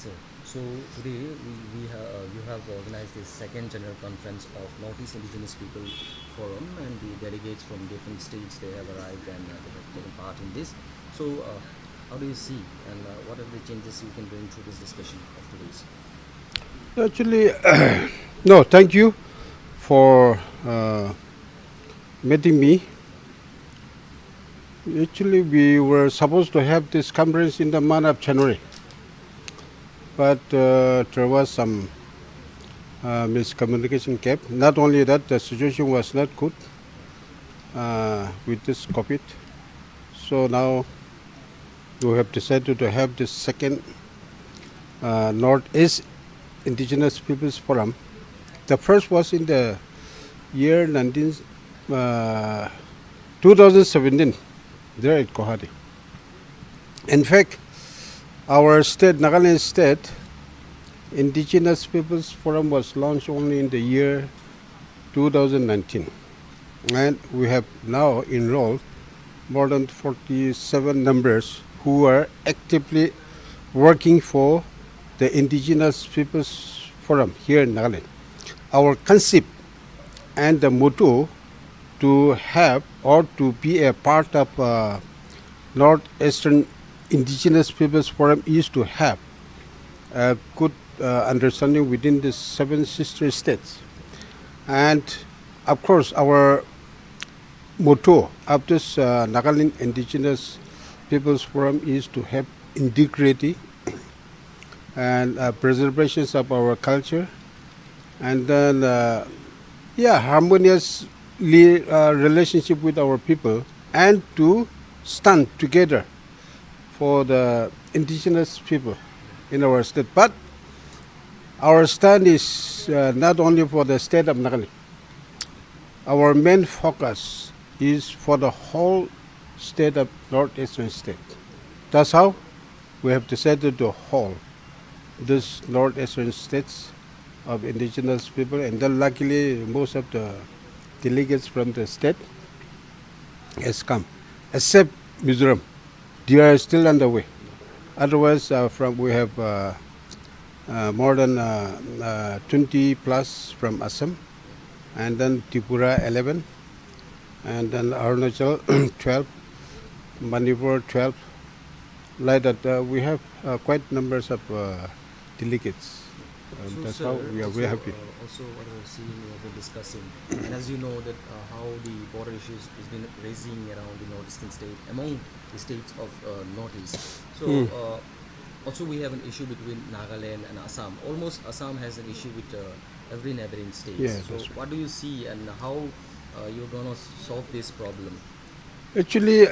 So today you have organized this second General Conference of Northeast Indigenous People Forum, and the delegates from different states they have arrived and they have taken part in this. So how do you see and what are the changes you can bring through this discussion of today's? Actually, no, thank you for meeting me. Actually, we were supposed to have this conference in the month of January, but there was some miscommunication kept. Not only that, the situation was not good with this COVID. So now we have decided to have this second Northeast Indigenous Peoples Forum. The first was in the year 2017 there at Guwahati. In fact, our state, Nagaland State Indigenous Peoples Forum was launched only in the year 2019. And we have now enrolled more than 47 members who are actively working for the Indigenous Peoples Forum here in Nagaland. Our concept and the motto to have or to be a part of Northeastern Indigenous Peoples Forum is to have a good understanding within the seven sister states. And of course, our motto of this Nagaland Indigenous Peoples Forum is to have integrity and preservation of our culture, and then harmonious relationship with our people, and to stand together for the indigenous people in our state. But our stand is not only for the state of Nagaland. Our main focus is for the whole state of northeastern state. That's how we have decided to hold these northeastern states of indigenous people, and then luckily most of the delegates from the state has come, except Mizoram. They are still on the way. Otherwise, we have more than 20 plus from Assam, and then Tripura 11, and then Arunachal 12, Manipur 12. Like that, we have quite numbers of delegates. So, That's sir, how we are very happy. Also what we're seeing, we have been discussing, and as you know that how the border issues has been raising around the northeastern state among the states of northeast. So also we have an issue between Nagaland and Assam. Almost Assam has an issue with every neighboring state. Yeah, So that's right. what do you see and how you're gonna solve this problem? Actually,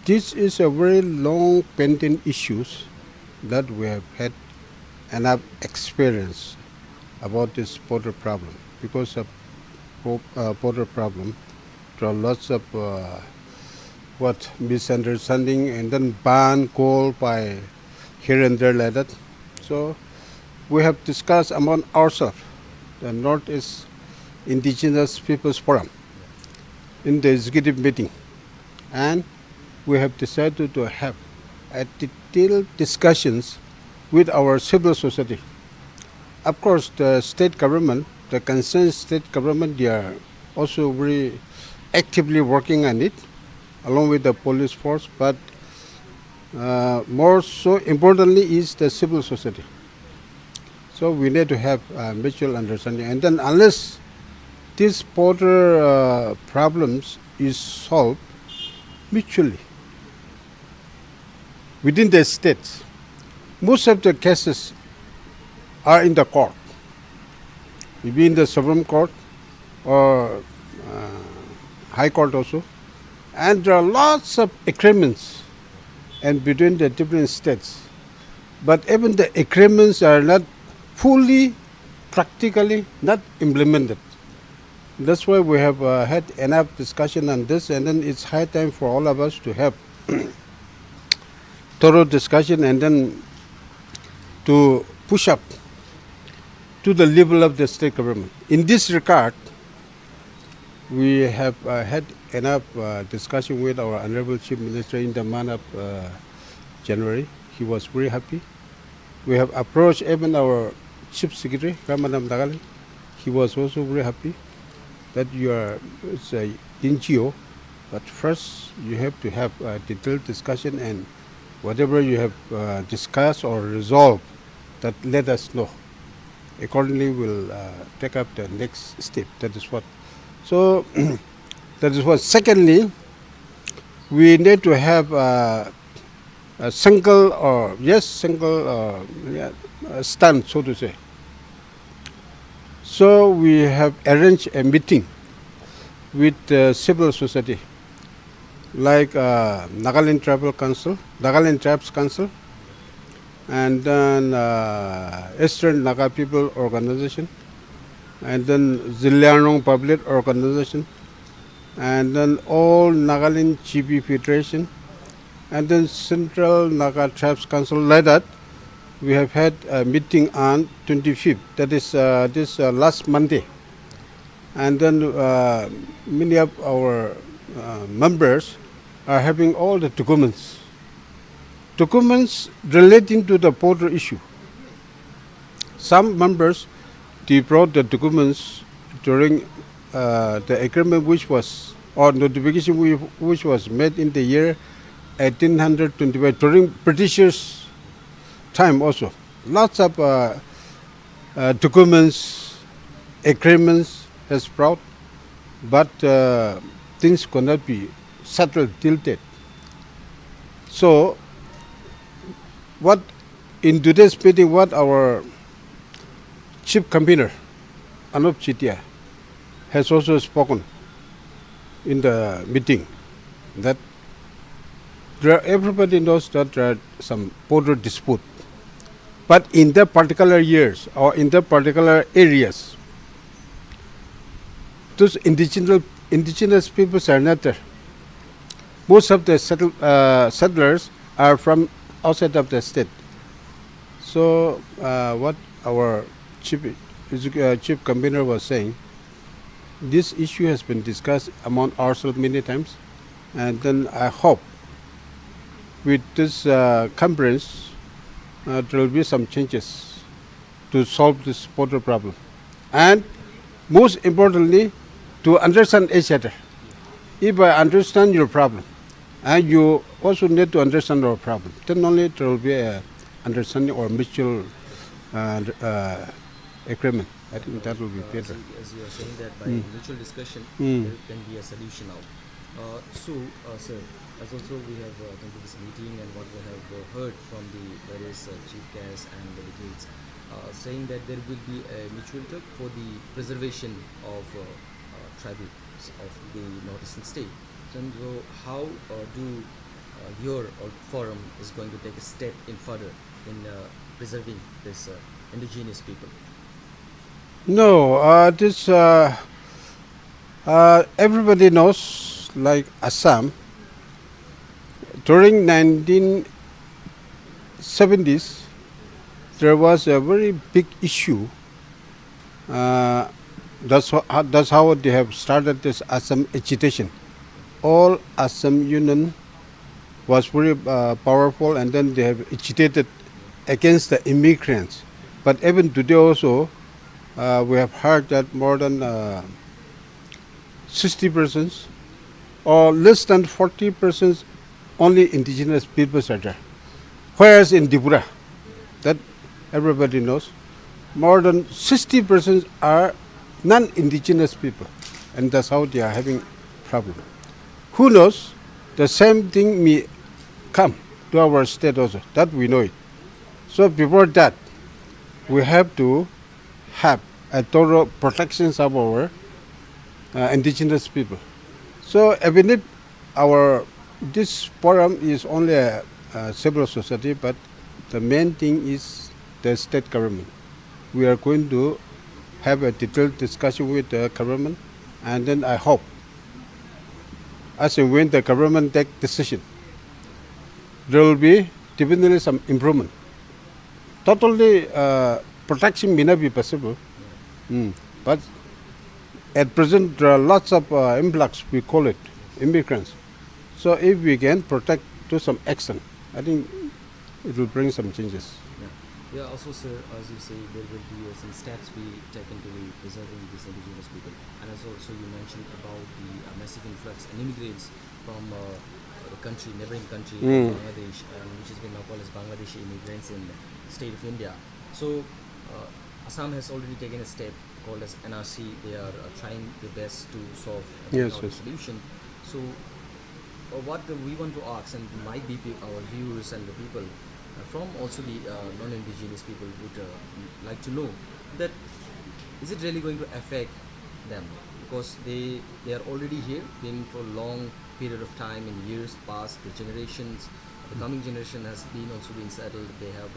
this is a very long pending issues that we have had enough experience about this border problem. Because of border problem, there are lots of misunderstanding, and then ban call by here and there like that. So we have discussed among ourselves the Northeast Indigenous Peoples Forum in the executive meeting, and we have decided to have a detailed discussions with our civil society. Of course, the state government, the concerned state government, they are also very actively working on it, along with the police force. But more so importantly is the civil society. So we need to have mutual understanding, and then unless these border problems is solved mutually within the states, most of the cases are in the court, maybe in the Supreme Court or High Court also, and there are lots of agreements and between the different states. But even the agreements are not fully, practically not implemented. That's why we have had enough discussion on this, and then it's high time for all of us to have thorough discussion, and then to push up to the level of the state government. In this regard, we have had enough discussion with our Honorable Chief Minister in the month of January. He was very happy, We have approached even our Chief Secretary, Government of Nagaland. He was also very happy that you are it's a NGO, but first you have to have a detailed discussion, and whatever you have discussed or resolved, that let us know. Accordingly, we'll take up the next step. That is what. So that is what. Secondly, we need to have a single stand, so to say. So we have arranged a meeting with civil society, like Nagaland Tribes Council, and then Eastern Naga People Organization, and then Zilianong Public Organization, and then all Nagaland GP Federation, and then Central Naga Tribes Council. Like that, we have had a meeting on 25th, that is this last Monday. And then many of our members are having all the documents relating to the border issue. Some members, they brought the documents during the agreement which was, or notification which was made in the year 1825, during Britishers' time also. Lots of documents, agreements has brought, but things could not be settled till date. So, what in today's meeting, what our chief convener, Anup Chitia, has also spoken in the meeting, that everybody knows that there are some border dispute, but in the particular years or in the particular areas, those indigenous peoples are not there. Most of the settlers are from outside of the state. So what our chief convener was saying, this issue has been discussed among ourselves many times, and then I hope with this conference there will be some changes to solve this border problem, and most importantly, to understand each other. If I understand your problem, and you also need to understand our problem, then only there will be a understanding or mutual agreement. I think that will be better. As you are saying that by mutual discussion, there can be a solution out. Sir, as also we have attended this meeting and what we have heard from the various chief guests and delegates, saying that there will be a mutual talk for the preservation of tribals of the northeastern state. So how do your forum is going to take a step in further in preserving this indigenous people? No, this everybody knows, like Assam, during 1970s, there was a very big issue. That's how they have started this Assam agitation. All Assam Union was very powerful, and then they have agitated against the immigrants. But even today also, we have heard that more than 60% or less than 40% only indigenous peoples are there. Whereas in Dimapur, that everybody knows, more than 60% are non-indigenous people, and that's how they are having problem. Who knows, the same thing may come to our state also, that we know it. So before that, we have to have a thorough protections of our indigenous people. So even if this forum is only a civil society, but the main thing is the state government. We are going to have a detailed discussion with the government, and then I hope, as and when the government take decision, there will be definitely some improvement. Totally protection may not be possible, but at present there are lots of influx, we call it, immigrants. So if we can protect to some extent, I think it will bring some changes. Yeah. Yeah, also, sir, as you say, there will be some steps be taken to be preserving these indigenous people. And as also you mentioned about the massive influx and immigrants from the country, neighboring country of Bangladesh, which has been now called as Bangladeshi immigrants in the state of India. So, Assam has already taken a step called as NRC. They are trying their best to solve and Yes, find out a yes. solution. So, what we want to ask, and might be our viewers and the people from also the non-indigenous people would like to know that is it really going to affect them, because they are already here, been for a long period of time, in years past, the generations, the coming generation has been also been settled. They have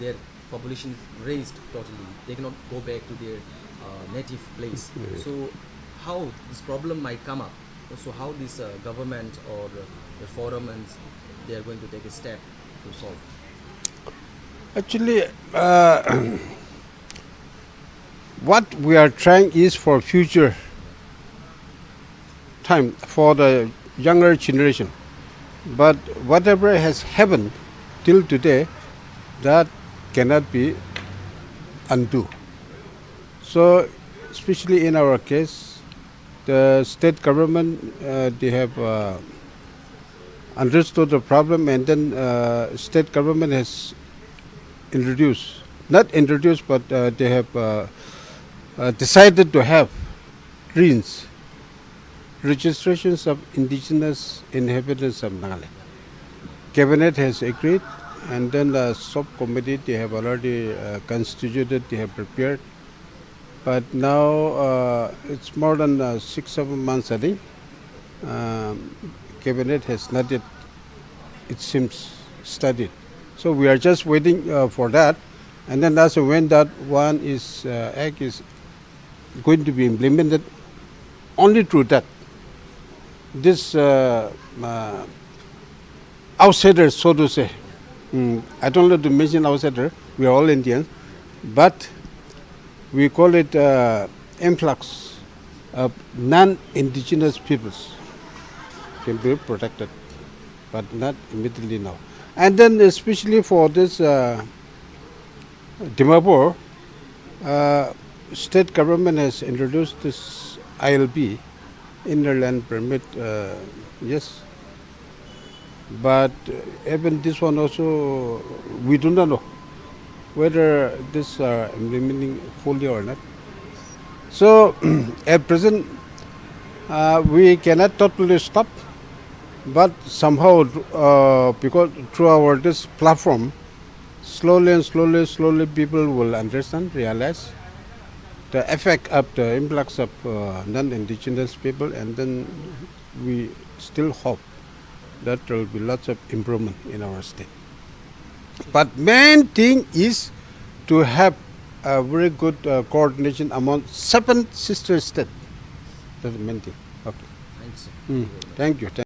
their population raised totally. They cannot go back to their native place. So how this problem might come up, so how this government or the forum and they are going to take a step to solve. Actually, what we are trying is for future time for the younger generation. But whatever has happened till today, that cannot be undo. So, especially in our case, the state government they have understood the problem, and then state government has introduced, not introduced, but they have decided to have RINs, registrations of indigenous inhabitants of Nagaland. Cabinet has agreed, and then the subcommittee they have already constituted, they have prepared. But now it's more than 6-7 months, I think. Cabinet has not yet, it seems, studied. So we are just waiting for that, and then that's when that one is act is going to be implemented. Only through that, this outsiders, so to say, I don't know to mention outsider. We are all Indians, but we call it influx of non-indigenous peoples can be protected, but not immediately now. And then especially for this Dimapur, state government has introduced this ILB, Inland Permit, yes. But even this one also, we do not know whether this are implementing fully or not. So at present, we cannot totally stop, but somehow because through our this platform, slowly and slowly people will understand, realize the effect of the influx of non-indigenous people, and then we still hope that there will be lots of improvement in our state. But main thing is to have a very good coordination among 7 sister states. That's the main thing. Okay. Thanks, sir. Thank you.